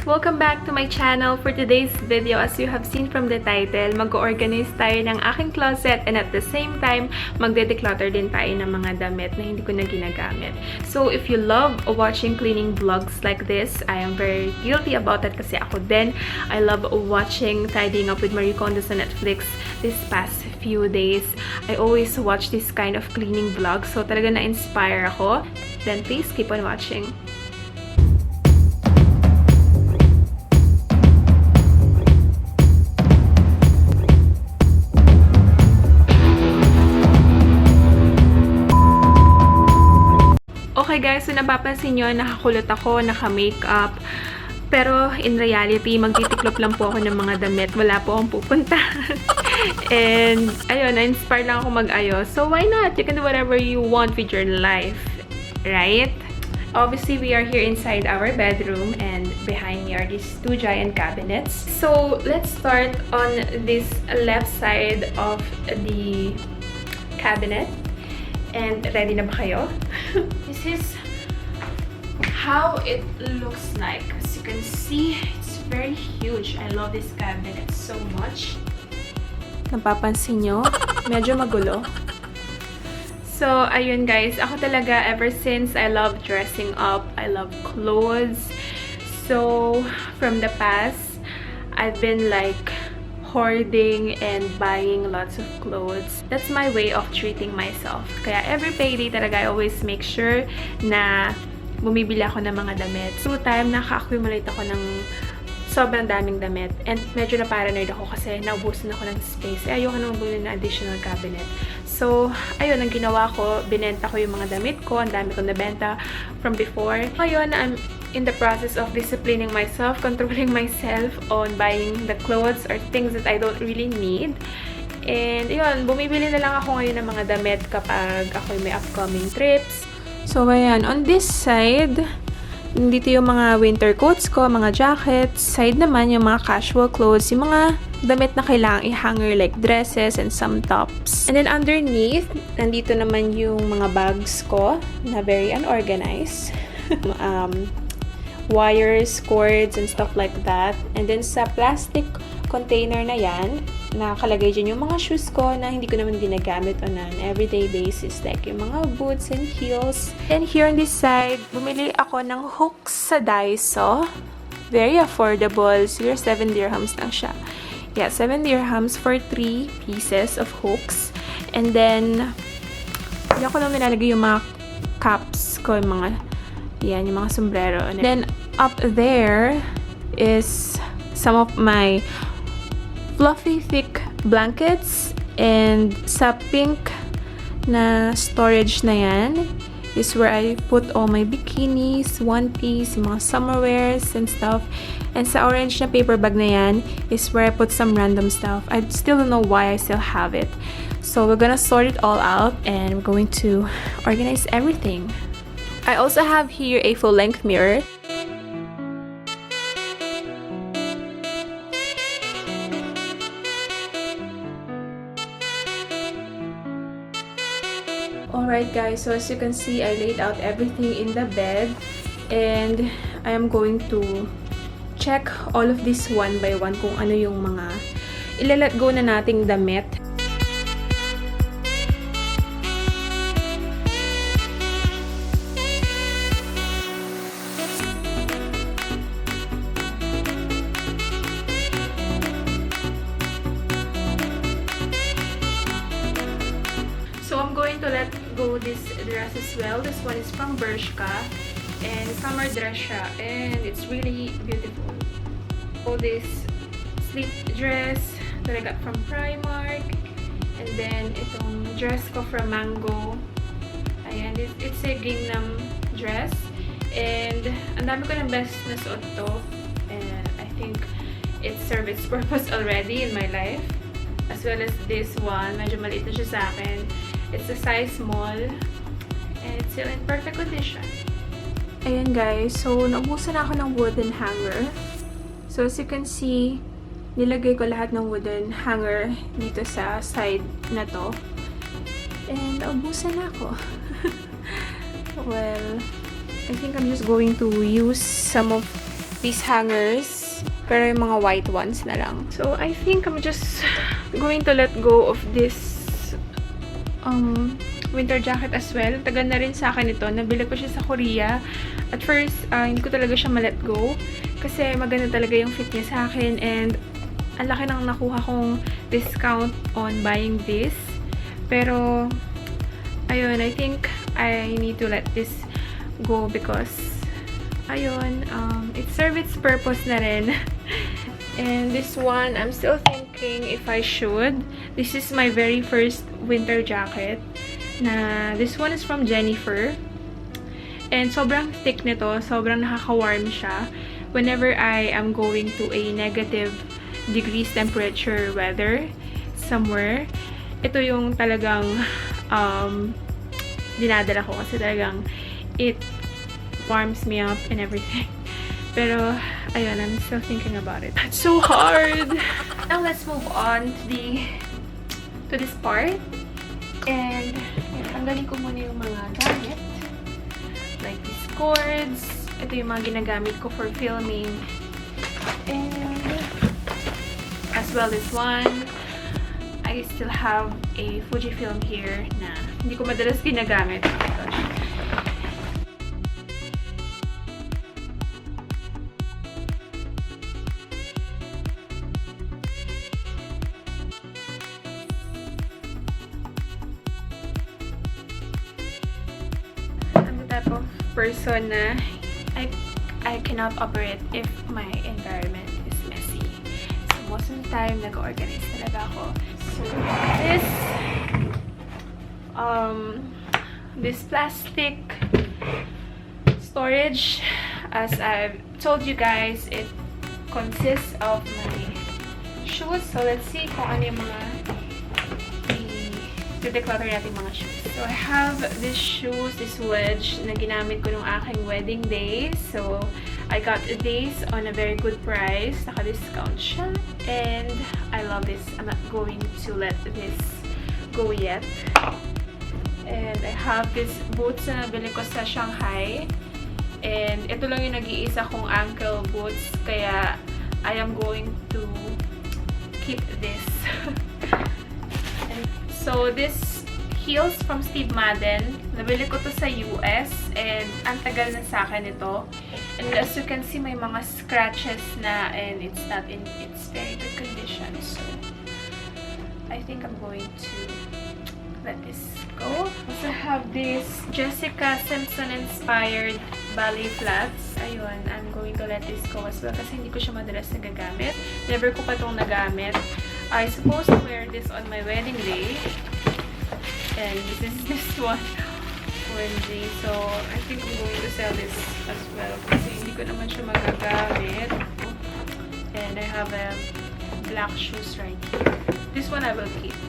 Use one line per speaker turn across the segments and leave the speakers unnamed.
Welcome back to my channel. For today's video, as you have seen from the title, mag-organize tayo ng aking closet and at the same time, magde-declutter din tayo ng mga damit na hindi ko na ginagamit. So, if you love watching cleaning vlogs like this, I am very guilty about that kasi ako din. I love watching Tidying Up with Marie Kondo sa Netflix this past few days. I always watch this kind of cleaning vlogs, so talaga na-inspire ako. Then please keep on watching. Okay guys, so napapansin nyo, nakakulot ako, naka-makeup. Pero in reality, magtitiklop lang po ako ng mga damit. Wala po akong pupunta. And ayun, na-inspire lang ako mag-ayos. So why not? You can do whatever you want with your life. Right? Obviously, we are here inside our bedroom and behind me are these two giant cabinets. So let's start on this left side of the cabinet. And ready na ba kayo? This is how it looks like. As you can see, it's very huge. I love this cabinet so much. Napapansin nyo? Medyo magulo. So, ayun guys. Ako talaga, ever since I love dressing up, I love clothes. So, from the past, I've been like hoarding and buying lots of clothes. That's my way of treating myself. Kaya every payday talaga, I always make sure na bumibili ako ng mga damit. Through time, naka-accumulate ako ng sobrang daming damit. And medyo na-paranoid ako kasi naubusan ako ng space. Ayoko nang bumili ng additional cabinet. So, ayun, ang ginawa ko, binenta ko yung mga damit ko. Ang dami kong nabenta from before. Ngayon, I'm in the process of disciplining myself, controlling myself on buying the clothes or things that I don't really need. And yun, bumibili na lang ako ngayon ng mga damit kapag ako may upcoming trips. So ayan, on this side, dito yung mga winter coats ko, mga jackets. Side naman yung mga casual clothes, yung mga damit na kailangang i-hanger like dresses and some tops. And then underneath, nandito naman yung mga bags ko na very unorganized. Wires, cords, and stuff like that. And then sa plastic container na yan, nakalagay dyan yung mga shoes ko na hindi ko naman ginagamit on an everyday basis. Like yung mga boots and heels. And here on this side, bumili ako ng hooks sa Daiso. Very affordable. Siguro 7 dirhams lang siya. Yeah, 7 dirhams for 3 pieces of hooks. And then, hindi ako lang nilalagay yung mga caps ko, yung mga yan, yung mga sombrero. And then, up there is some of my fluffy, thick blankets. And sa pink na storage na yan is where I put all my bikinis, one piece, yung mga summer wears and stuff. And sa orange na paper bag na yan is where I put some random stuff. I still don't know why I still have it. So we're gonna sort it all out and we're going to organize everything. I also have here a full-length mirror. Alright guys, so as you can see, I laid out everything in the bed and I am going to check all of this one by one kung ano yung mga ilalet go na nating damit. So I'm going to let go this dress as well. This one is from Bershka and summer dress siya and it's really beautiful. So this sleep dress that I got from Primark and then itong dress ko from Mango. Ayan, it's a gingham dress and ang dami ko ng best na suot to and I think it served its purpose already in my life. As well as this one, medyo maliit na siya sa akin. It's a size small and it's still in perfect condition. Ayan guys, so naubusan ako ng wooden hanger. So as you can see, nilagay ko lahat ng wooden hanger dito sa side na to. And naubusan na ako. Well, I think I'm just going to use some of these hangers. Pero yung mga white ones na lang. So, I think I'm just going to let go of this winter jacket as well. Tagal na rin sa akin ito. Nabili ko siya sa Korea. At first, hindi ko talaga siya ma-let go. Kasi maganda talaga yung fit niya sa akin. And ang laki nang nakuha kong discount on buying this. Pero, ayun, I think I need to let this go because, ayun, it served its purpose na rin. And this one, I'm still thinking if I should. This is my very first winter jacket. This one is from Jennifer. And sobrang thick nito. Sobrang nakaka-warm siya. Whenever I am going to a negative degrees temperature weather somewhere, ito yung talagang dinadala ko kasi talagang it warms me up and everything. Pero, ayun, I'm still thinking about it. It's so hard! Now, let's move on to this part. And, tanggalin ko muna yung mga gamit. Like these cords. Ito yung mga ginagamit ko for filming. And, as well this one. I still have a Fujifilm here na hindi ko madalas ginagamit. Oh my gosh. Type of person na I cannot operate if my environment is messy. So most of the time, nag-organize talaga ako. So this plastic storage, as I've told you guys, it consists of my shoes. So let's see kung ano yung mga declutter natin mga shoes. So, I have this shoes, this wedge na ginamit ko nung aking wedding day. So, I got these on a very good price. Naka-discount siya. And, I love this. I'm not going to let this go yet. And, I have this boots na nabili ko sa Shanghai. And, ito lang yung nag-iisa kong ankle boots. Kaya, I am going to keep this. So, this heels from Steve Madden. Nabili ko to sa US and ang tagal na sa akin ito. And as you can see, may mga scratches na and it's not in its very good condition. So, I think I'm going to let this go. Also have this Jessica Simpson inspired ballet flats. Ayun, I'm going to let this go as well kasi hindi ko siya madalas nagagamit. Never ko pa itong nagamit. I supposed to wear this on my wedding day. And this is this one. Wednesday. So, I think I'm going to sell this as well. Kasi hindi ko naman siya magagamit. And I have black shoes right here. This one I will keep.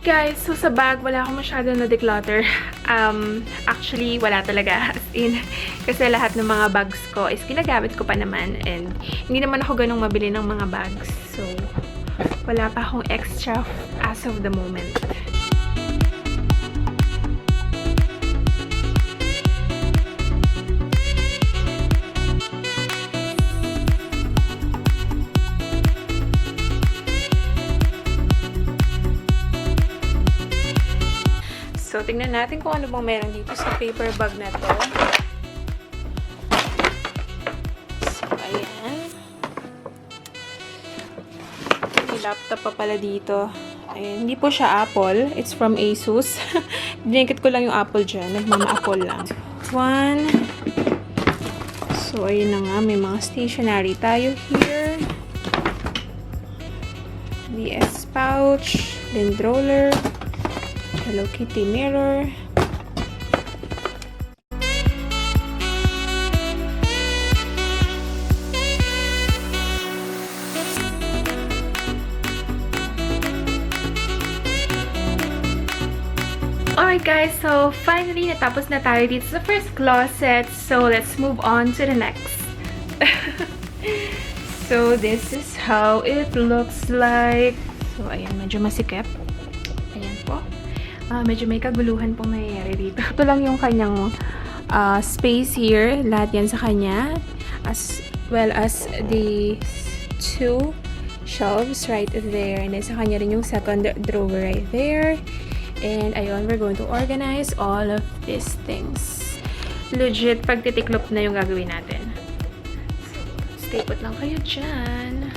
Guys, so sa bag, wala akong masyado na declutter. Actually, wala talaga. As in, kasi lahat ng mga bags ko is ginagamit ko pa naman. And hindi naman ako ganong mabili ng mga bags. So, wala pa akong extra as of the moment. So, tingnan natin kung ano bang meron dito sa paper bag na to. So, ayan. May laptop pa pala dito. Ayan, hindi po siya Apple. It's from Asus. Dinekit ko lang yung Apple dyan. Nagmama-Apple lang. One. So, ayun na nga. May mga stationery tayo here. DS pouch, lint roller, Hello Kitty mirror. Alright guys, so finally natapos na tayo dito sa first closet. So let's move on to the next. So this is how it looks like. So ayan, medyo masikip. Ayan po. Medyo may kaguluhan pong nangyayari dito. Ito lang yung kanyang space here. Lahat yan sa kanya. As well as the two shelves right there. And then sa kanya rin yung second drawer right there. And ayun, we're going to organize all of these things. Legit, pagtitiklop na yung gagawin natin. So, stay put lang kayo dyan.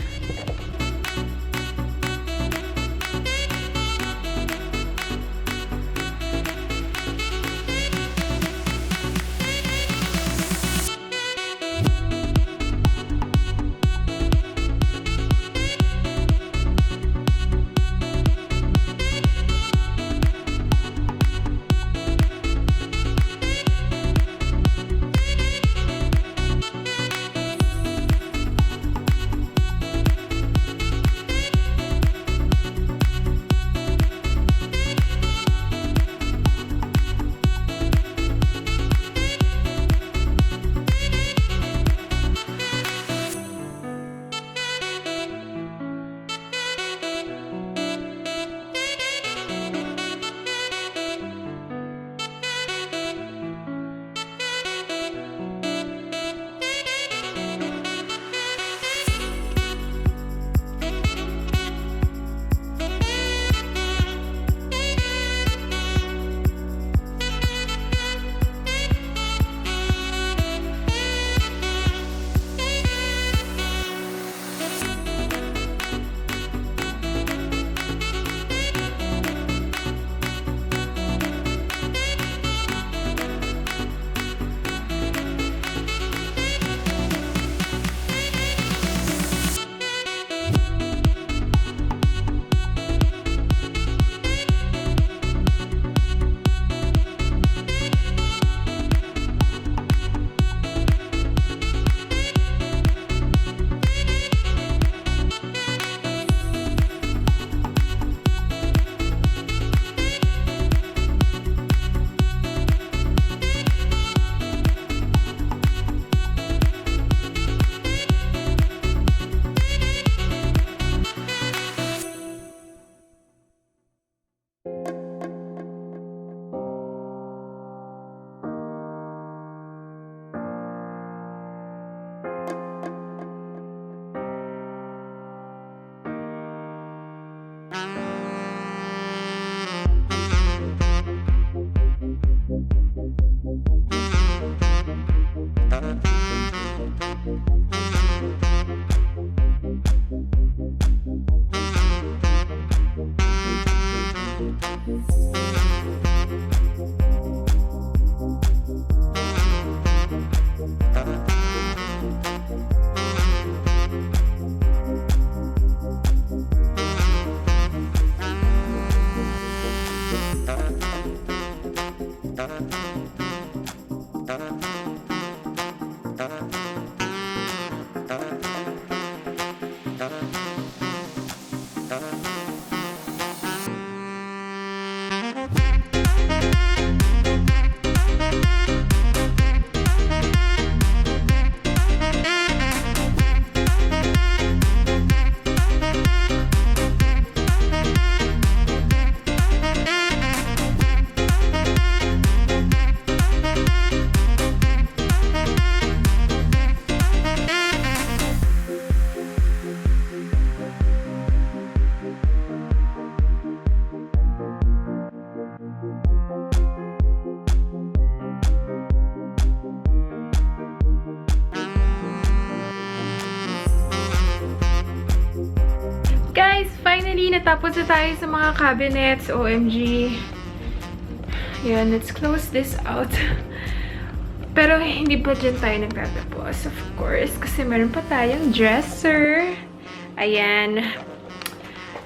Finally, natapos na tayo sa mga cabinets. OMG. Yan, let's close this out. Pero hindi pa dyan tayo nagtatapos, of course. Kasi meron pa tayong dresser. Ayan.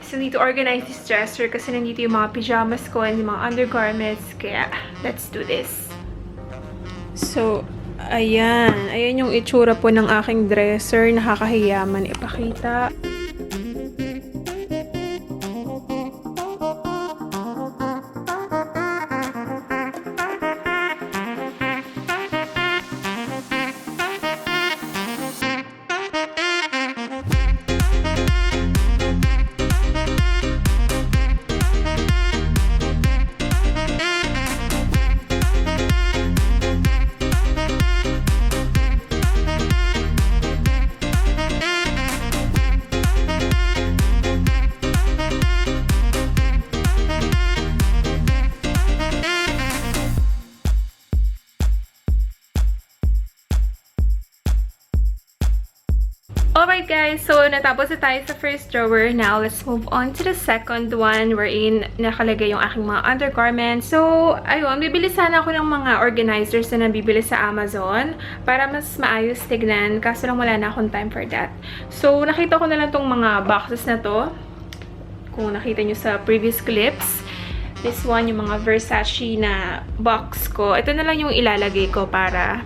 So, need to organize this dresser kasi nandito yung mga pajamas ko and yung mga undergarments. Kaya, let's do this. So, ayan. Ayan yung itsura po ng aking dresser. Nakakahiyaman ipakita. Alright guys, so natapos na tayo sa first drawer. Now, let's move on to the second one wherein nakalagay yung aking mga undergarments. So, ayun, bibili sana ako ng mga organizers na nabibili sa Amazon para mas maayos tignan. Kaso lang wala na akong time for that. So, nakita ko na lang tong mga boxes na to. Kung nakita nyo sa previous clips. This one, yung mga Versace na box ko. Ito na lang yung ilalagay ko para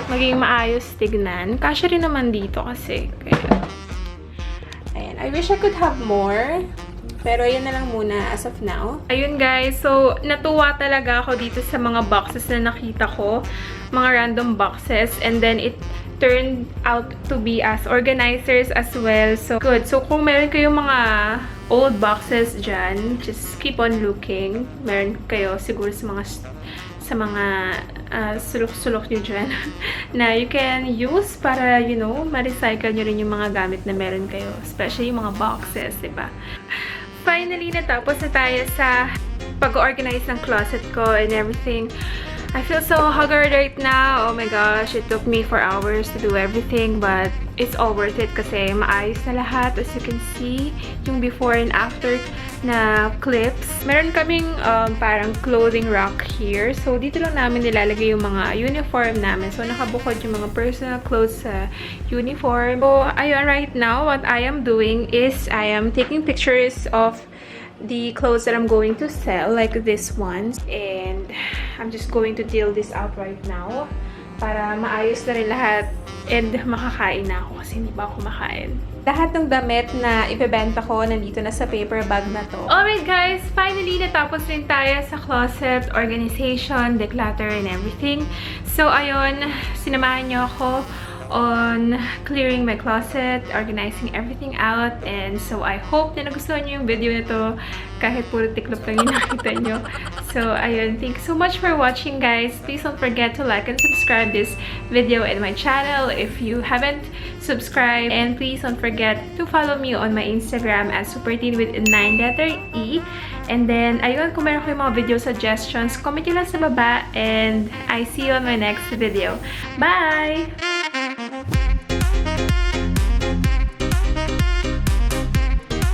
maging maayos tignan. Kasya rin naman dito kasi. Kaya, ayan. I wish I could have more. Pero ayan na lang muna as of now. Ayun guys. So, natuwa talaga ako dito sa mga boxes na nakita ko. Mga random boxes. And then, it turned out to be as organizers as well. So, good. So, kung meron kayong mga old boxes dyan, just keep on looking. Meron kayo siguro sa mga sulok-sulok nyo dyan na you can use para, you know, ma-recycle nyo rin yung mga gamit na meron kayo. Especially yung mga boxes, diba? Finally, natapos na tayo sa pag-organize ng closet ko and everything. I feel so haggard right now. Oh my gosh, it took me 4 hours to do everything, but it's all worth it kasi maayos na lahat. As you can see, yung before and after na clips. Meron kaming parang clothing rack here. So, dito lang namin nilalagay yung mga uniform namin. So, nakabukod yung mga personal clothes sa uniform. So, ayun, right now, what I am doing is I am taking pictures of the clothes that I'm going to sell, like this one. And I'm just going to deal this out right now para maayos na rin lahat and makakain na ako kasi hindi pa ako makain. Lahat ng damit na ibebenta ko nandito na sa paper bag na to. Alright guys, finally natapos rin tayo sa closet organization, declutter and everything. So ayun, sinamahan niyo ako on clearing my closet, organizing everything out, and so I hope na nagustuhan niyo yung video na to kahit puro tiklop lang yung nakita nyo. So, ayun. Thanks so much for watching, guys. Please don't forget to like and subscribe this video and my channel if you haven't subscribed. And please don't forget to follow me on my Instagram at superteen with a 9-letter E. And then, ayun, kung meron kayong mga video suggestions, comment nyo lang sa baba. And I see you on my next video. Bye!